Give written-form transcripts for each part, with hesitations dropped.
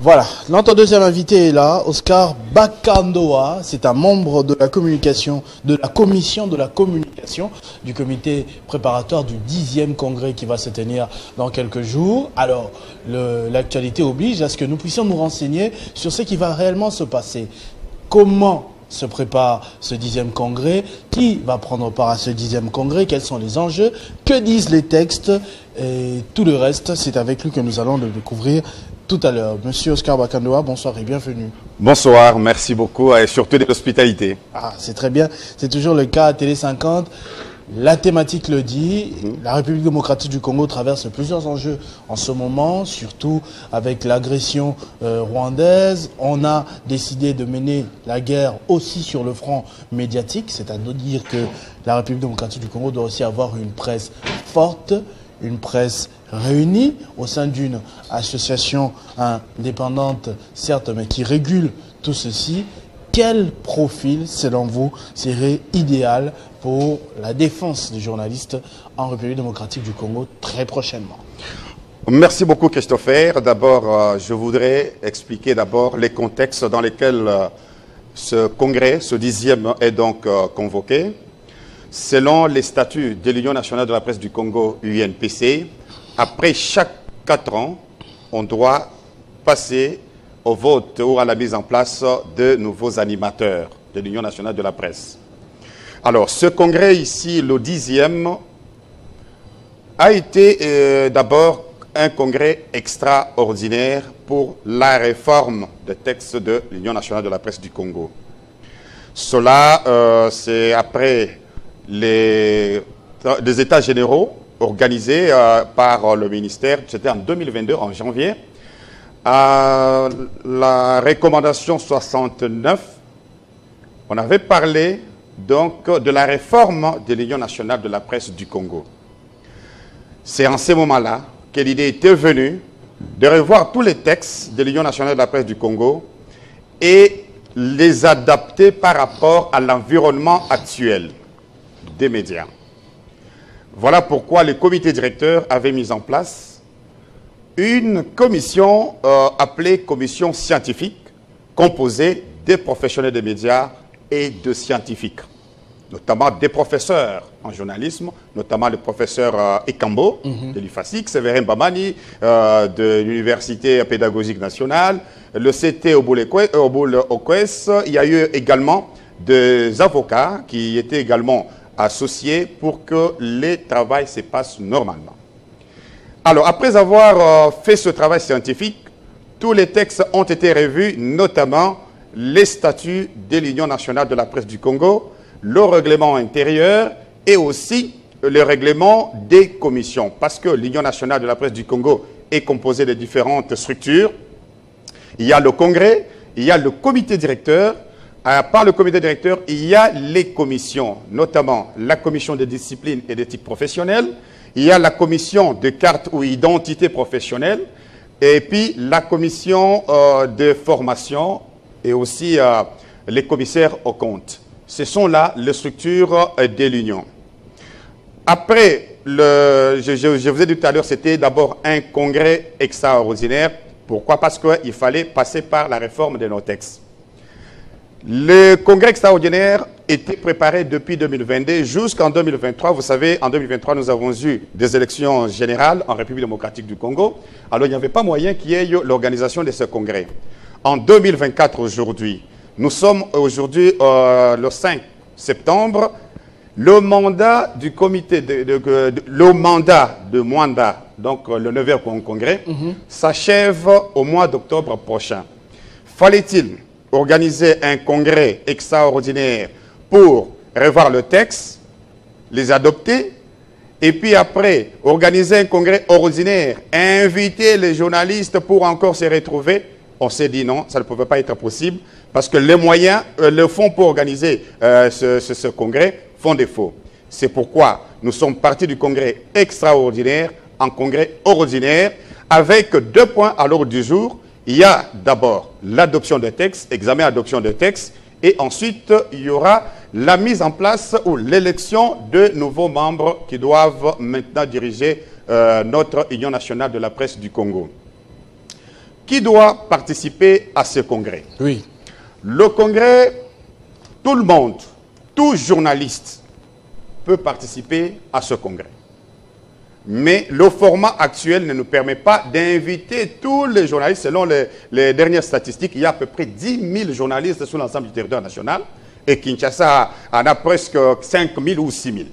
Voilà, notre deuxième invité est là, Oscar Bakandoa. C'est un membre de la communication, de la commission de la communication du comité préparatoire du 10e congrès qui va se tenir dans quelques jours. Alors, l'actualité oblige à ce que nous puissions nous renseigner sur ce qui va réellement se passer. Comment se prépare ce 10e congrès? Qui va prendre part à ce 10e congrès? Quels sont les enjeux? Que disent les textes? Et tout le reste, c'est avec lui que nous allons le découvrir tout à l'heure. Monsieur Oscar Bakandoa, bonsoir et bienvenue. Bonsoir, merci beaucoup et surtout de l'hospitalité. Ah, c'est très bien. C'est toujours le cas à Télé 50. La thématique le dit, la République démocratique du Congo traverse plusieurs enjeux en ce moment, surtout avec l'agression rwandaise. On a décidé de mener la guerre aussi sur le front médiatique, c'est-à-dire que la République démocratique du Congo doit aussi avoir une presse forte, une presse réunie au sein d'une association indépendante, certes, mais qui régule tout ceci. Quel profil, selon vous, serait idéal pour la défense des journalistes en République démocratique du Congo très prochainement? Merci beaucoup Christopher. D'abord, je voudrais expliquer d'abord les contextes dans lesquels ce congrès, ce 10e, est donc convoqué. Selon les statuts de l'Union nationale de la presse du Congo, UNPC, après chaque 4 ans, on doit passer au vote ou à la mise en place de nouveaux animateurs de l'Union nationale de la presse. Alors, ce congrès ici, le 10e, a été d'abord un congrès extraordinaire pour la réforme des textes de l'Union nationale de la presse du Congo. Cela, c'est après des états généraux organisés par le ministère, c'était en 2022, en janvier. À la recommandation 69, on avait parlé donc de la réforme de l'Union nationale de la presse du Congo. C'est en ce moment-là que l'idée était venue de revoir tous les textes de l'Union nationale de la presse du Congo et les adapter par rapport à l'environnement actuel des médias. Voilà pourquoi le comité directeur avait mis en place une commission appelée commission scientifique, composée des professionnels des médias et de scientifiques, notamment des professeurs en journalisme, notamment le professeur Ekambo de l'UFASIC, Séverin Bamani de l'Université pédagogique nationale, le CT Oboul-Okwes. Il y a eu également des avocats qui étaient également associés pour que les travaux se passent normalement. Alors, après avoir fait ce travail scientifique, tous les textes ont été revus, notamment les statuts de l'Union nationale de la presse du Congo, le règlement intérieur et aussi le règlement des commissions. Parce que l'Union nationale de la presse du Congo est composée de différentes structures. Il y a le congrès, il y a le comité directeur. Par le comité directeur, il y a les commissions, notamment la commission de discipline et d'éthique professionnelle. Il y a la commission de carte ou identité professionnelle et puis la commission de formation et aussi les commissaires aux comptes. Ce sont là les structures de l'Union. Après, je vous ai dit tout à l'heure, c'était d'abord un congrès extraordinaire. Pourquoi? Parce qu'il fallait passer par la réforme de nos textes. Le congrès extraordinaire était préparé depuis 2022 jusqu'en 2023. Vous savez, en 2023, nous avons eu des élections générales en République démocratique du Congo. Alors, il n'y avait pas moyen qu'il y ait l'organisation de ce congrès. En 2024, aujourd'hui, nous sommes aujourd'hui le 5 septembre. Le mandat du comité, le mandat de Mwanda, donc le 9e congrès, s'achève au mois d'octobre prochain. Fallait-il organiser un congrès extraordinaire pour revoir le texte, les adopter, et puis après, organiser un congrès ordinaire, inviter les journalistes pour encore se retrouver? On s'est dit non, ça ne pouvait pas être possible, parce que les moyens, le fonds pour organiser ce congrès font défaut. C'est pourquoi nous sommes partis du congrès extraordinaire en congrès ordinaire, avec 2 points à l'ordre du jour. Il y a d'abord l'adoption de textes, examen adoption de textes, et ensuite il y aura la mise en place ou l'élection de nouveaux membres qui doivent maintenant diriger notre Union nationale de la presse du Congo. qui doit participer à ce congrès? Oui. Le congrès, tout le monde, tout journaliste peut participer à ce congrès. Mais le format actuel ne nous permet pas d'inviter tous les journalistes. Selon les dernières statistiques, il y a à peu près 10 000 journalistes sur l'ensemble du territoire national. Et Kinshasa en a presque 5 000 ou 6 000.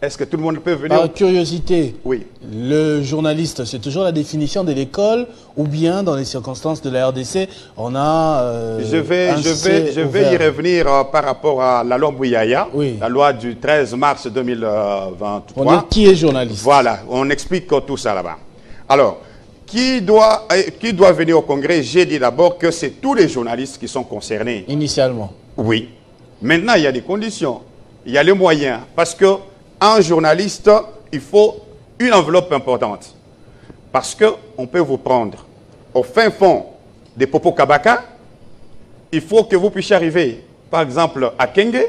Est-ce que tout le monde peut venir? Par curiosité, oui. Le journaliste, c'est toujours la définition de l'école ou bien dans les circonstances de la RDC, on a je vais y revenir par rapport à la loi Bouyaya, oui. La loi du 13 mars 2023. On dit qui est journaliste? Voilà, on explique tout ça là-bas. Alors, qui doit venir au congrès? J'ai dit d'abord que c'est tous les journalistes qui sont concernés. Initialement. Oui. Maintenant, il y a des conditions. Il y a les moyens. Parce que un journaliste, il faut une enveloppe importante. Parce qu'on peut vous prendre au fin fond des Popo-Kabaka. Il faut que vous puissiez arriver, par exemple, à Kenge.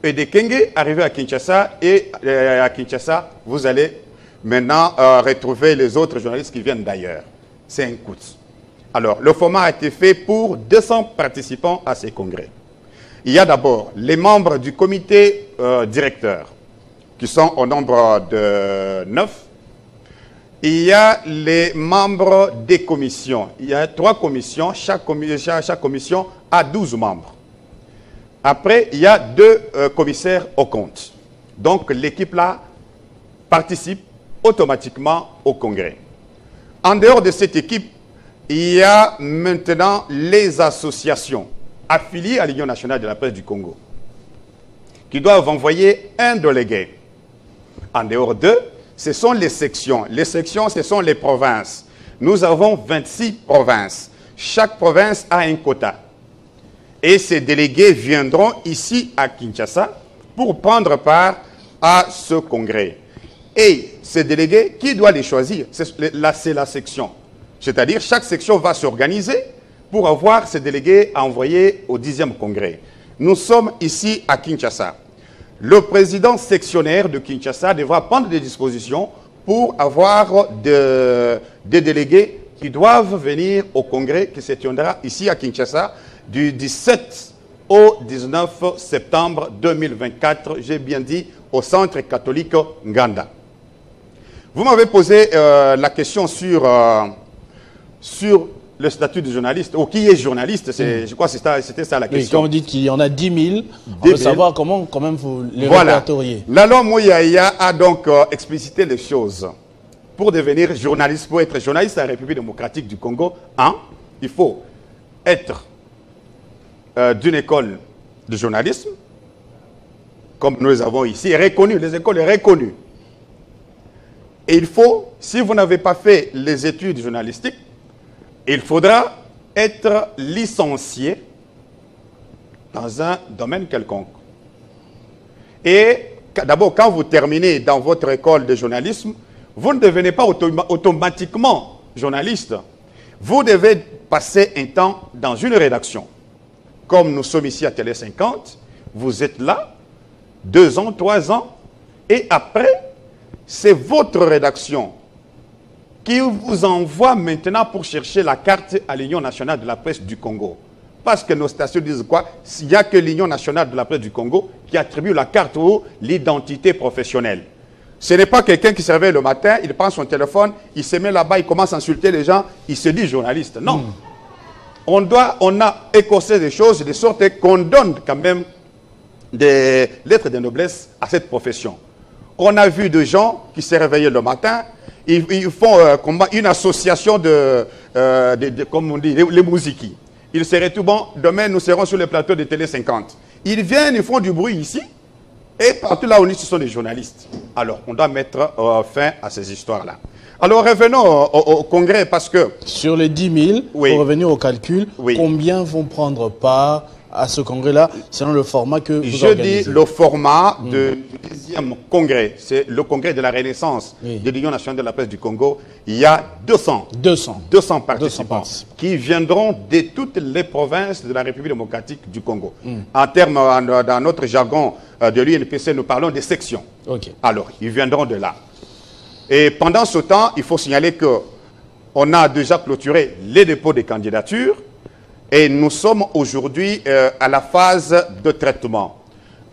Et de Kenge, arriver à Kinshasa. Et à Kinshasa, vous allez maintenant retrouver les autres journalistes qui viennent d'ailleurs. C'est un coût. Alors, le format a été fait pour 200 participants à ces congrès. Il y a d'abord les membres du comité directeur, qui sont au nombre de 9. Il y a les membres des commissions. Il y a 3 commissions. Chaque commission a 12 membres. Après, il y a 2 commissaires au compte. Donc, l'équipe-là participe automatiquement au congrès. En dehors de cette équipe, il y a maintenant les associations affiliées à l'Union nationale de la presse du Congo qui doivent envoyer un délégué. En dehors d'eux, ce sont les sections. Les sections, ce sont les provinces. Nous avons 26 provinces. Chaque province a un quota. Et ces délégués viendront ici à Kinshasa pour prendre part à ce congrès. Et ces délégués, qui doit les choisir? C'est la section. C'est-à-dire, chaque section va s'organiser pour avoir ces délégués à envoyer au 10e congrès. Nous sommes ici à Kinshasa. Le président sectionnaire de Kinshasa devra prendre des dispositions pour avoir des délégués qui doivent venir au congrès qui se tiendra ici à Kinshasa du 17 au 19 septembre 2024, j'ai bien dit, au centre catholique Nganda. Vous m'avez posé la question sur le statut de journaliste, ou qui est journaliste, je crois que c'était ça la question. Oui, quand vous dites qu'il y en a 10 000, on veut savoir comment quand même vous les répertoriez. La loi Mouyaya a donc explicité les choses. Pour devenir journaliste, pour être journaliste à la République démocratique du Congo, il faut être d'une école de journalisme, comme nous les avons ici, reconnu, les écoles sont reconnues. Et il faut, si vous n'avez pas fait les études journalistiques, il faudra être licencié dans un domaine quelconque. Et d'abord, quand vous terminez dans votre école de journalisme, vous ne devenez pas automatiquement journaliste. Vous devez passer un temps dans une rédaction. Comme nous sommes ici à Télé 50, vous êtes là 2 ans, 3 ans, et après, c'est votre rédaction qui vous envoie maintenant pour chercher la carte à l'Union nationale de la presse du Congo. Parce que nos stations disent quoi? Il n'y a que l'Union nationale de la presse du Congo qui attribue la carte ou l'identité professionnelle. Ce n'est pas quelqu'un qui se réveille le matin, il prend son téléphone, il se met là-bas, il commence à insulter les gens, il se dit journaliste. Non. On a écossé des choses de sorte qu'on donne quand même des lettres de noblesse à cette profession. On a vu des gens qui se réveillaient le matin, ils font une association comme on dit, les musiques. Ils seraient tout bon, demain nous serons sur le plateau de Télé 50. Ils viennent, ils font du bruit ici, et partout là où on est, ce sont des journalistes. Alors, on doit mettre fin à ces histoires-là. Alors, revenons au congrès, parce que... Sur les 10 000, pour revenir au calcul, combien vont prendre part à ce congrès-là, selon le format que vous organisez? Je dis le format du 10e congrès. C'est le congrès de la Renaissance de l'Union nationale de la presse du Congo. Il y a 200 participants qui viendront de toutes les provinces de la République démocratique du Congo. En termes, dans notre jargon de l'UNPC, nous parlons des sections. Alors, ils viendront de là. Et pendant ce temps, il faut signaler que on a déjà clôturé les dépôts des candidatures et nous sommes aujourd'hui à la phase de traitement.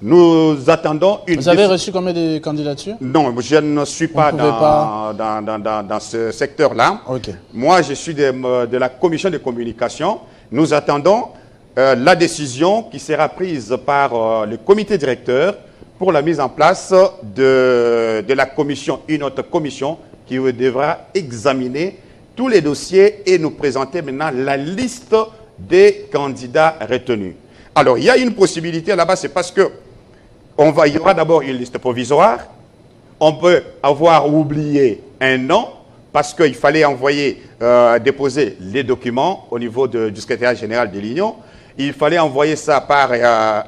Nous attendons une... Vous avez reçu combien de candidatures? Non, je ne suis pas dans ce secteur-là. Okay. Moi, je suis de la commission de communication. Nous attendons la décision qui sera prise par le comité directeur pour la mise en place de la commission, une autre commission qui devra examiner tous les dossiers et nous présenter maintenant la liste des candidats retenus. Alors, il y a une possibilité là-bas, c'est parce que il y aura d'abord une liste provisoire. On peut avoir oublié un nom parce qu'il fallait envoyer, déposer les documents au niveau du secrétariat général de l'Union. Il fallait envoyer ça par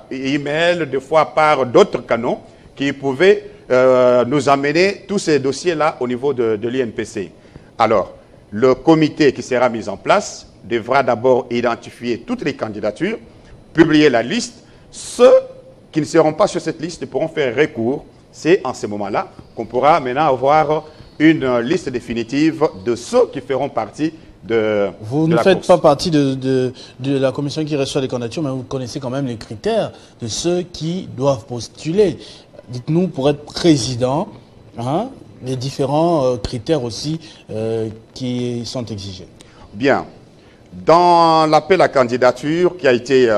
email, des fois par d'autres canaux qui pouvaient nous amener tous ces dossiers-là au niveau de l'INPC. Alors, le comité qui sera mis en place devra d'abord identifier toutes les candidatures, publier la liste. Ceux qui ne seront pas sur cette liste pourront faire recours. C'est en ce moment-là qu'on pourra maintenant avoir une liste définitive de ceux qui feront partie de Vous ne faites pas partie de la commission qui reçoit les candidatures, mais vous connaissez quand même les critères de ceux qui doivent postuler. Dites-nous, pour être président, hein, les différents critères aussi qui sont exigés. Bien. Dans l'appel à candidature qui a été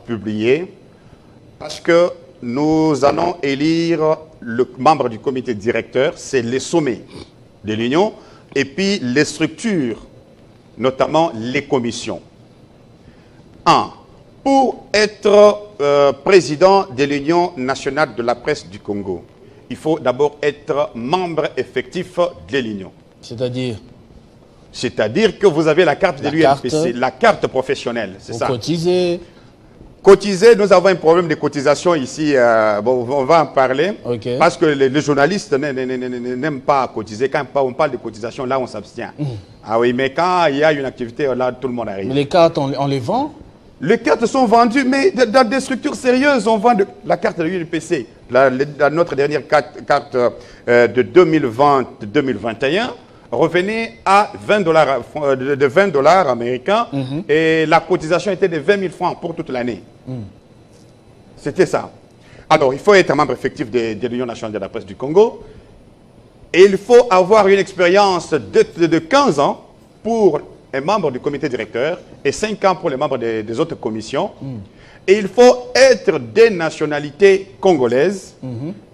publié, parce que nous allons élire le membre du comité directeur, c'est les sommets de l'Union, et puis les structures, notamment les commissions. 1. Pour être président de l'Union nationale de la presse du Congo, il faut d'abord être membre effectif de l'Union. C'est-à-dire? C'est-à-dire que vous avez la carte de l'UNPC, la carte professionnelle, c'est ça. Vous cotisez? Cotiser, nous avons un problème de cotisation ici, bon, on va en parler, okay. Parce que les journalistes n'aiment pas cotiser. Quand on parle de cotisation, là on s'abstient. Ah oui, mais quand il y a une activité, là tout le monde arrive. Mais les cartes, on les vend? Les cartes sont vendues, mais dans des structures sérieuses, on vend la carte de l'UNPC. Notre dernière carte de 2020-2021 revenait à de 20 dollars américains et la cotisation était de 20 000 francs pour toute l'année. C'était ça. Alors, il faut être membre effectif de l'Union nationale de la presse du Congo et il faut avoir une expérience de 15 ans pour un membre du comité directeur et 5 ans pour les membres des autres commissions. Et il faut être de nationalité congolaise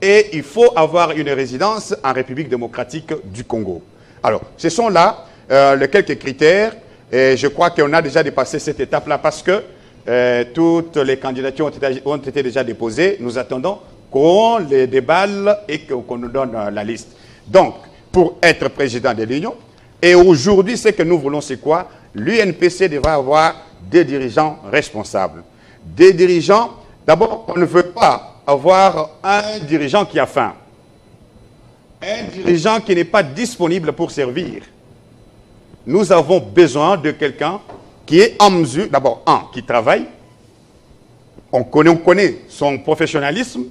et il faut avoir une résidence en République démocratique du Congo. Alors, ce sont là les quelques critères et je crois qu'on a déjà dépassé cette étape-là parce que toutes les candidatures ont été déjà déposées. Nous attendons qu'on les déballe et qu'on nous donne la liste. Donc, pour être président de l'Union, et aujourd'hui, ce que nous voulons, c'est quoi? L'UNPC devra avoir des dirigeants responsables. Des dirigeants, d'abord, on ne veut pas avoir un dirigeant qui a faim. Un dirigeant qui n'est pas disponible pour servir. Nous avons besoin de quelqu'un qui est en mesure, d'abord, qui travaille. On connaît son professionnalisme.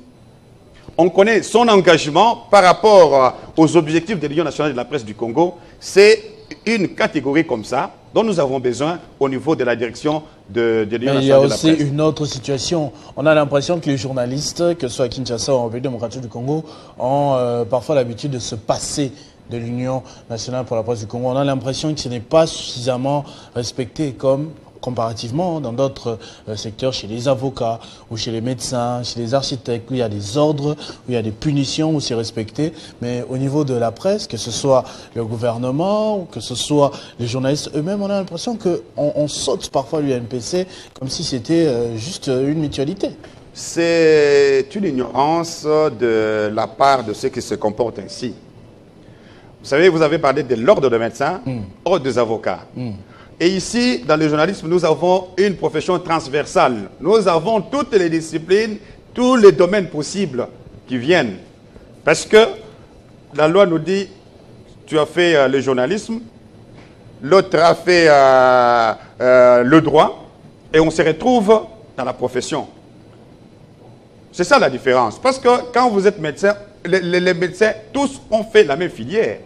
On connaît son engagement par rapport aux objectifs de l'Union nationale de la presse du Congo. C'est une catégorie comme ça dont nous avons besoin au niveau de la direction de l'Union nationale de la presse. Il y a aussi une autre situation. On a l'impression que les journalistes, que ce soit à Kinshasa ou en République démocratique du Congo, ont parfois l'habitude de se passer de l'Union nationale pour la presse du Congo. On a l'impression que ce n'est pas suffisamment respecté comme comparativement dans d'autres secteurs, chez les avocats ou chez les médecins, chez les architectes, où il y a des ordres, où il y a des punitions, où c'est respecté. Mais au niveau de la presse, que ce soit le gouvernement ou que ce soit les journalistes eux-mêmes, on a l'impression qu'on saute parfois l'UNPC comme si c'était juste une mutualité. C'est une ignorance de la part de ceux qui se comportent ainsi. Vous savez, vous avez parlé de l'ordre des médecins, ordre des avocats. Et ici, dans le journalisme, nous avons une profession transversale. Nous avons toutes les disciplines, tous les domaines possibles qui viennent. Parce que la loi nous dit, tu as fait le journalisme, l'autre a fait le droit, et on se retrouve dans la profession. C'est ça la différence. Parce que quand vous êtes médecin, les médecins, tous ont fait la même filière.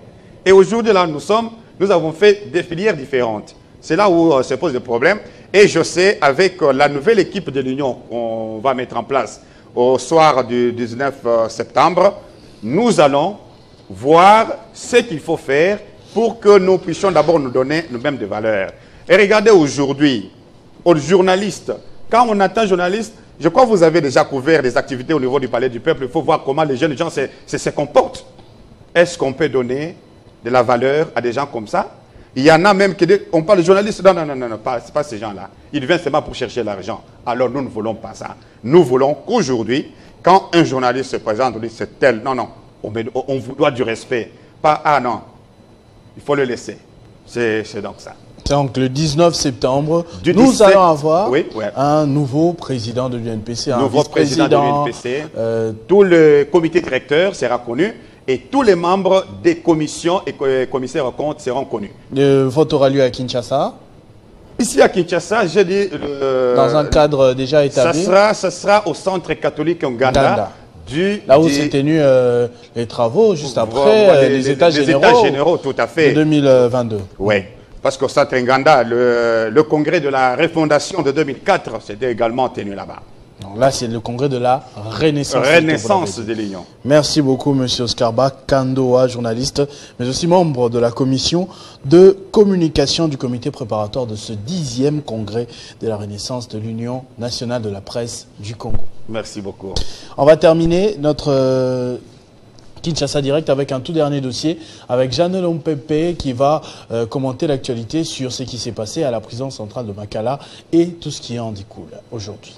Et aujourd'hui, là, nous sommes Nous avons fait des filières différentes. C'est là où se pose le problème. Et je sais, avec la nouvelle équipe de l'Union qu'on va mettre en place au soir du 19 septembre, nous allons voir ce qu'il faut faire pour que nous puissions d'abord nous donner nous-mêmes des valeurs. Et regardez aujourd'hui, aux journalistes, quand on attend journaliste, je crois que vous avez déjà couvert des activités au niveau du Palais du Peuple. Il faut voir comment les jeunes gens se comportent. Est-ce qu'on peut donner de la valeur à des gens comme ça? Il y en a même qui disent, on parle de journalistes, non, pas ces gens-là. Ils viennent seulement pour chercher l'argent. Alors nous ne voulons pas ça. Nous voulons qu'aujourd'hui, quand un journaliste se présente, on dit c'est tel, non, on vous doit du respect. Pas, ah non, il faut le laisser. C'est donc ça. Donc le 19 septembre, nous allons avoir un nouveau président de l'UNPC, un nouveau président de l'UNPC. Tout le comité directeur sera connu et tous les membres des commissions et commissaires aux comptes seront connus. Le vote aura lieu à Kinshasa. Ici à Kinshasa, j'ai dit... dans un cadre déjà établi. Ça sera au centre catholique Nganda. Là où s'est tenu les travaux, juste après les états généraux, tout à fait. De 2022. Oui. Parce qu'au centre Nganda, le congrès de la refondation de 2004 s'était également tenu là-bas. Là, c'est le congrès de la Renaissance. Renaissance de l'Union. Merci beaucoup, monsieur Oscar Ba Kandoa, journaliste, mais aussi membre de la commission de communication du comité préparatoire de ce 10e congrès de la Renaissance de l'Union nationale de la presse du Congo. Merci beaucoup. On va terminer notre Kinshasa Direct avec un tout dernier dossier avec Jeanne Lompepe qui va commenter l'actualité sur ce qui s'est passé à la prison centrale de Makala et tout ce qui en découle aujourd'hui.